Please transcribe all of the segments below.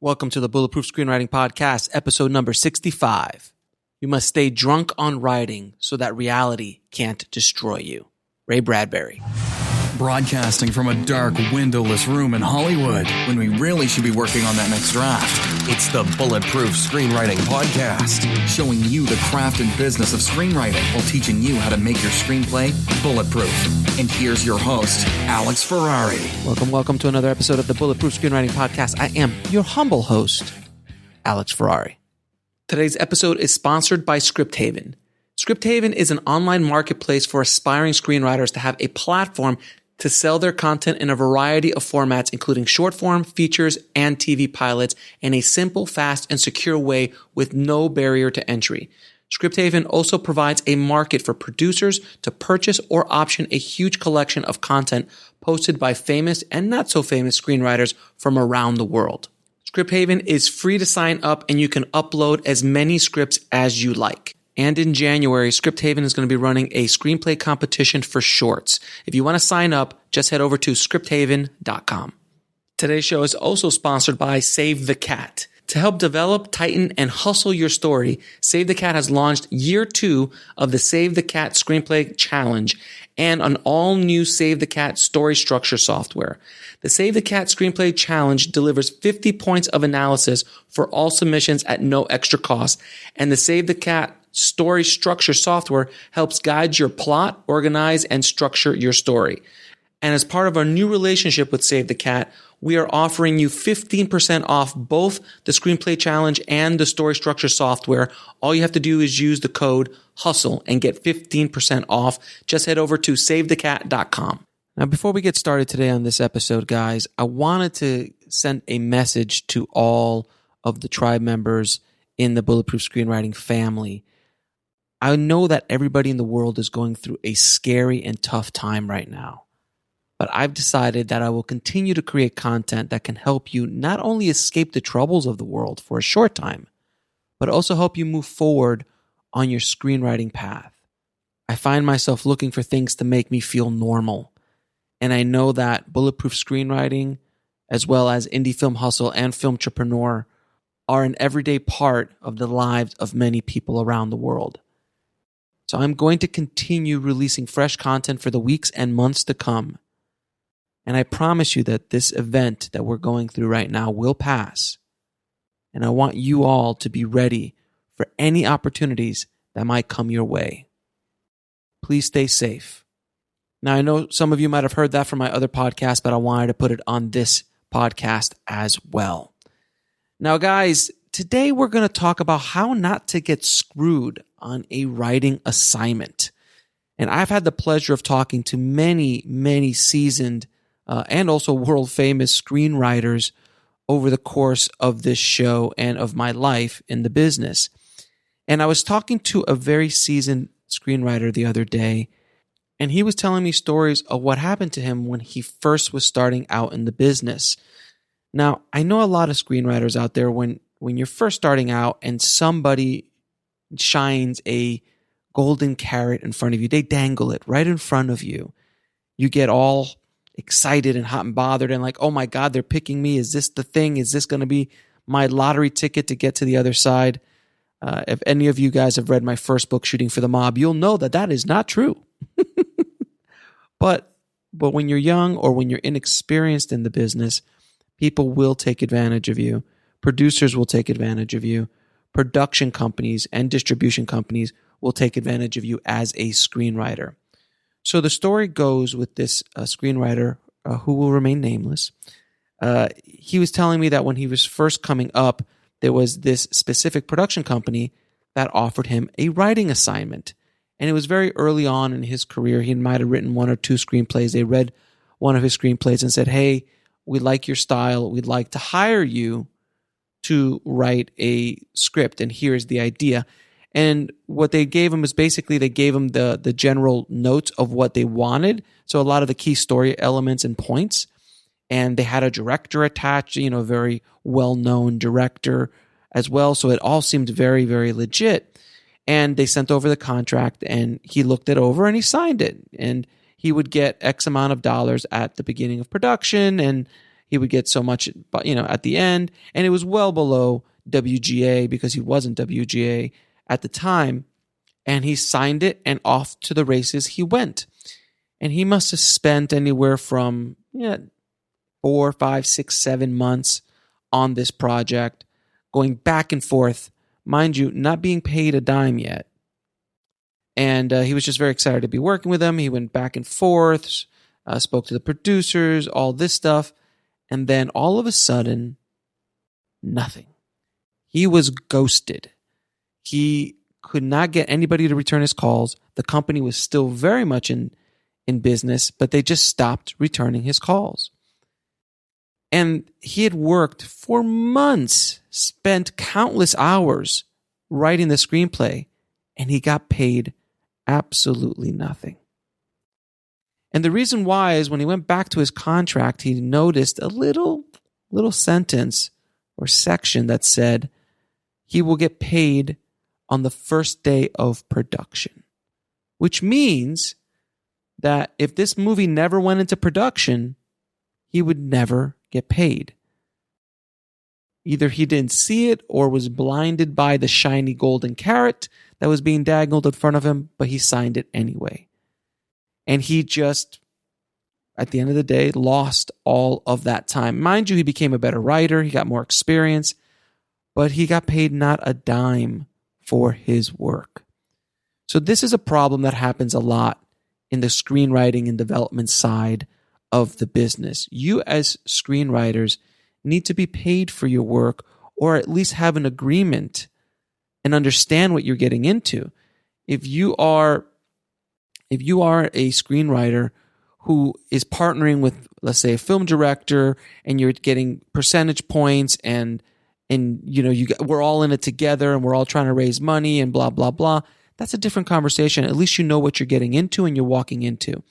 Welcome to the Bulletproof Screenwriting Podcast, episode number 65. You must stay drunk on writing so that reality can't destroy you. Ray Bradbury. Broadcasting from a dark, windowless room in Hollywood when we really should be working on that next draft. It's the Bulletproof Screenwriting Podcast, Showing you the craft and business of screenwriting while teaching you how to make your screenplay bulletproof. And here's your host, Alex Ferrari. Welcome to another episode of the Bulletproof Screenwriting Podcast. I am your humble host, Alex Ferrari. Today's episode is sponsored by Scripthaven. Scripthaven is an online marketplace for aspiring screenwriters to have a platform to sell their content in a variety of formats, including short form, features, and TV pilots in a simple, fast, and secure way with no barrier to entry. Scripthaven also provides a market for producers to purchase or option a huge collection of content posted by famous and not so famous screenwriters from around the world. Scripthaven is free to sign up and you can upload as many scripts as you like. And in January, Scripthaven is going to be running a screenplay competition for shorts. If you want to sign up, just head over to scripthaven.com. Today's show is also sponsored by Save the Cat. To help develop, tighten, and hustle your story, Save the Cat has launched year 2 of the Save the Cat Screenplay Challenge and an all-new Save the Cat story structure software. The Save the Cat Screenplay Challenge delivers 50 points of analysis for all submissions at no extra cost, and the Save the Cat story structure software helps guide your plot, organize, and structure your story. And as part of our new relationship with Save the Cat, we are offering you 15% off both the Screenplay Challenge and the story structure software. All you have to do is use the code HUSTLE and get 15% off. Just head over to savethecat.com. Now, before we get started today on this episode, guys, I wanted to send a message to all of the tribe members in the Bulletproof Screenwriting family. I know that everybody in the world is going through a scary and tough time right now, but I've decided that I will continue to create content that can help you not only escape the troubles of the world for a short time, but also help you move forward on your screenwriting path. I find myself looking for things to make me feel normal, and I know that Bulletproof Screenwriting, as well as Indie Film Hustle and Filmtrepreneur, are an everyday part of the lives of many people around the world. So I'm going to continue releasing fresh content for the weeks and months to come. And I promise you that this event that we're going through right now will pass. And I want you all to be ready for any opportunities that might come your way. Please stay safe. Now, I know some of you might have heard that from my other podcast, but I wanted to put it on this podcast as well. Now, guys, today we're going to talk about how not to get screwed on a writing assignment. And I've had the pleasure of talking to many seasoned and also world famous screenwriters over the course of this show and of my life in the business. And I was talking to a very seasoned screenwriter the other day, and he was telling me stories of what happened to him when he first was starting out in the business. Now, I know a lot of screenwriters out there when you're first starting out and somebody shines a golden carrot in front of you, they dangle it right in front of you. You get all excited and hot and bothered and like, oh my God, they're picking me. Is this the thing? Is this going to be my lottery ticket to get to the other side? If any of you guys have read my first book, Shooting for the Mob, you'll know that that is not true. But when you're young or when you're inexperienced in the business, people will take advantage of you. Producers will take advantage of you. Production companies and distribution companies will take advantage of you as a screenwriter. So the story goes with this screenwriter who will remain nameless. He was telling me that when he was first coming up, there was this specific production company that offered him a writing assignment. And it was very early on in his career. He might have written 1 or 2 screenplays. They read one of his screenplays and said, hey, we like your style. We'd like to hire you to write a script, and here's the idea. And what they gave him is basically they gave him the general notes of what they wanted, so a lot of the key story elements and points. And they had a director attached, a very well-known director as well, so it all seemed very, very legit. And they sent over the contract, and he looked it over, and he signed it. And he would get X amount of dollars at the beginning of production, and he would get so much, at the end. And it was well below WGA because he wasn't WGA at the time. And he signed it, and off to the races he went. And he must have spent anywhere from 4, 5, 6, 7 months on this project, going back and forth, mind you, not being paid a dime yet. And he was just very excited to be working with them. He went back and forth, spoke to the producers, all this stuff. And then all of a sudden, nothing. He was ghosted. He could not get anybody to return his calls. The company was still very much in business, but they just stopped returning his calls. And he had worked for months, spent countless hours writing the screenplay, and he got paid absolutely nothing. And the reason why is when he went back to his contract, he noticed a little sentence or section that said he will get paid on the first day of production, which means that if this movie never went into production, he would never get paid. Either he didn't see it or was blinded by the shiny golden carrot that was being dangled in front of him, but he signed it anyway. And he just, at the end of the day, lost all of that time. Mind you, he became a better writer. He got more experience, but he got paid not a dime for his work. So this is a problem that happens a lot in the screenwriting and development side of the business. You as screenwriters need to be paid for your work, or at least have an agreement and understand what you're getting into. If you are a screenwriter who is partnering with, let's say, a film director, and you're getting percentage points, and we're all in it together, and we're all trying to raise money, and blah blah blah, that's a different conversation. At least you know what you're getting into and you're walking into.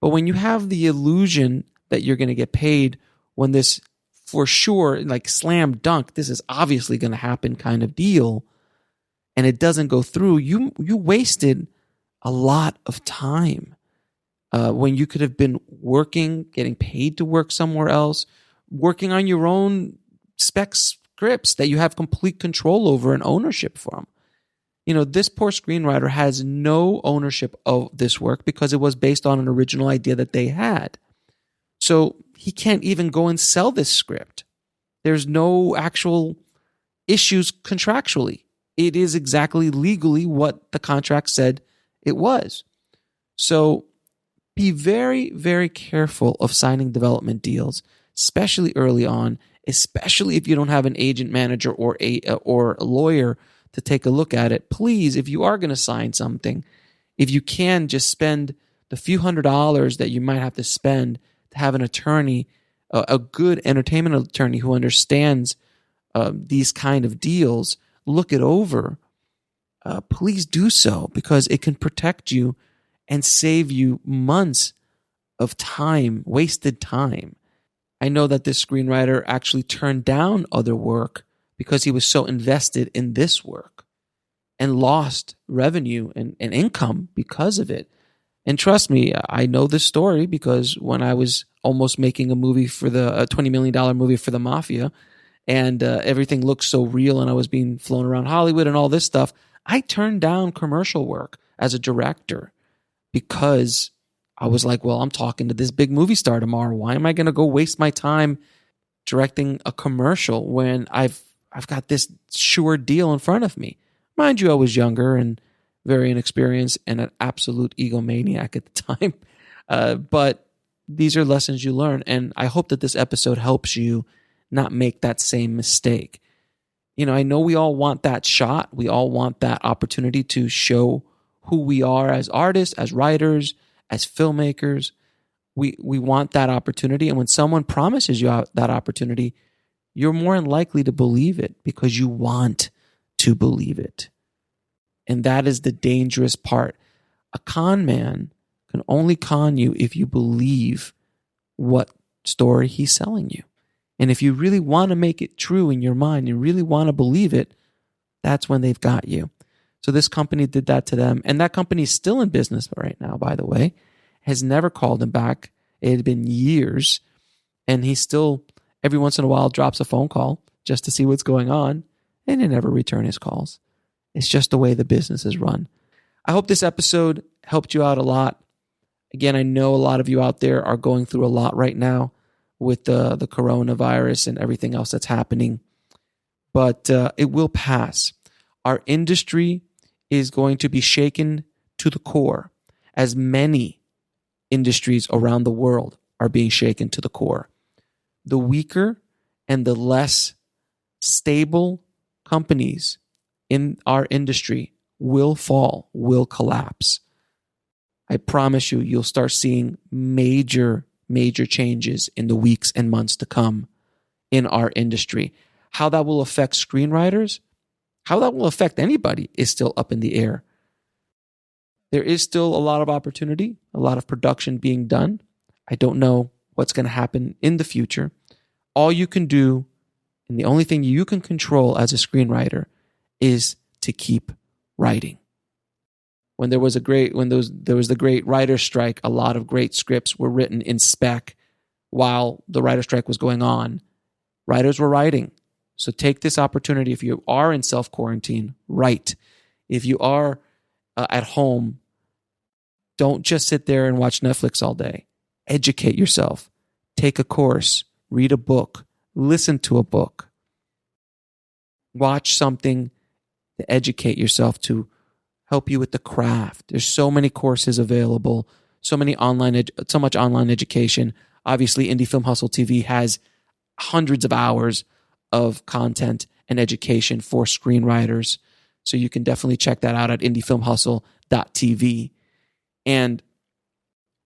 But when you have the illusion that you're going to get paid, when this for sure, like slam dunk, this is obviously going to happen kind of deal, and it doesn't go through, you wasted a lot of time when you could have been working, getting paid to work somewhere else, working on your own spec scripts that you have complete control over and ownership from. This poor screenwriter has no ownership of this work because it was based on an original idea that they had. So he can't even go and sell this script. There's no actual issues contractually. It is exactly legally what the contract said it was. So be very, very careful of signing development deals, especially early on, especially if you don't have an agent, manager, or a lawyer to take a look at it. Please, if you are going to sign something, if you can just spend the few $100s that you might have to spend to have an attorney, a good entertainment attorney who understands these kind of deals, look it over. Please do so, because it can protect you and save you months of time, wasted time. I know that this screenwriter actually turned down other work because he was so invested in this work and lost revenue and income because of it. And trust me, I know this story because when I was almost making a movie for a $20 million movie for the Mafia, and everything looked so real, and I was being flown around Hollywood and all this stuff, I turned down commercial work as a director because I was like, well, I'm talking to this big movie star tomorrow. Why am I going to go waste my time directing a commercial when I've got this sure deal in front of me? Mind you, I was younger and very inexperienced and an absolute egomaniac at the time. But these are lessons you learn. And I hope that this episode helps you not make that same mistake. I know we all want that shot. We all want that opportunity to show who we are as artists, as writers, as filmmakers. We want that opportunity. And when someone promises you that opportunity, you're more than likely to believe it because you want to believe it. And that is the dangerous part. A con man can only con you if you believe what story he's selling you. And if you really want to make it true in your mind, you really want to believe it, that's when they've got you. So this company did that to them. And that company is still in business right now, by the way, has never called him back. It had been years. And he still every once in a while drops a phone call just to see what's going on, and they never return his calls. It's just the way the business is run. I hope this episode helped you out a lot. Again, I know a lot of you out there are going through a lot right now with the coronavirus and everything else that's happening, but it will pass. Our industry is going to be shaken to the core, as many industries around the world are being shaken to the core. The weaker and the less stable companies in our industry will fall, will collapse. I promise you, you'll start seeing major changes in the weeks and months to come in our industry. How that will affect screenwriters, how that will affect anybody is still up in the air. There is still a lot of opportunity, a lot of production being done. I don't know what's going to happen in the future. All you can do, and the only thing you can control as a screenwriter, is to keep writing. When there was the great writer's strike, a lot of great scripts were written in spec while the writer's strike was going on. Writers were writing. So take this opportunity. If you are in self-quarantine, write. If you are at home, don't just sit there and watch Netflix all day. Educate yourself. Take a course. Read a book. Listen to a book. Watch something to educate yourself, to help you with the craft. There's so many courses available, so much online education. Obviously, Indie Film Hustle TV has hundreds of hours of content and education for screenwriters. So you can definitely check that out at indiefilmhustle.tv. And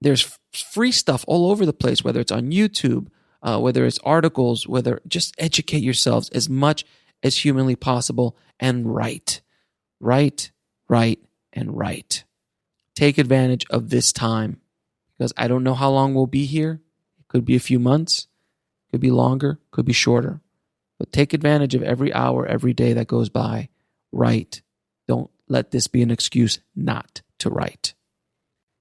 there's free stuff all over the place, whether it's on YouTube, whether it's articles, just educate yourselves as much as humanly possible and write. Write, and write. Take advantage of this time, because I don't know how long we'll be here. It could be a few months, could be longer, could be shorter. But take advantage of every hour, every day that goes by. Write. Don't let this be an excuse not to write.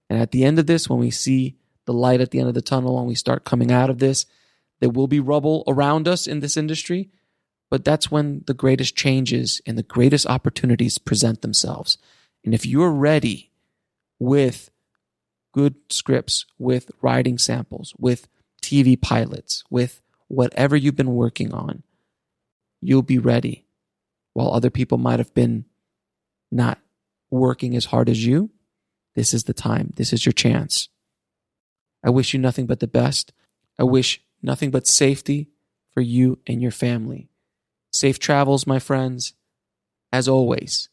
And at the end of this, when we see the light at the end of the tunnel, when we start coming out of this, there will be rubble around us in this industry, but that's when the greatest changes and the greatest opportunities present themselves. And if you're ready with good scripts, with writing samples, with TV pilots, with whatever you've been working on, you'll be ready. While other people might have been not working as hard as you, this is the time. This is your chance. I wish you nothing but the best. I wish nothing but safety for you and your family. Safe travels, my friends. As always,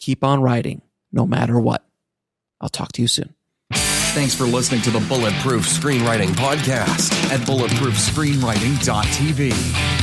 keep on writing, no matter what. I'll talk to you soon. Thanks for listening to the Bulletproof Screenwriting Podcast at bulletproofscreenwriting.tv.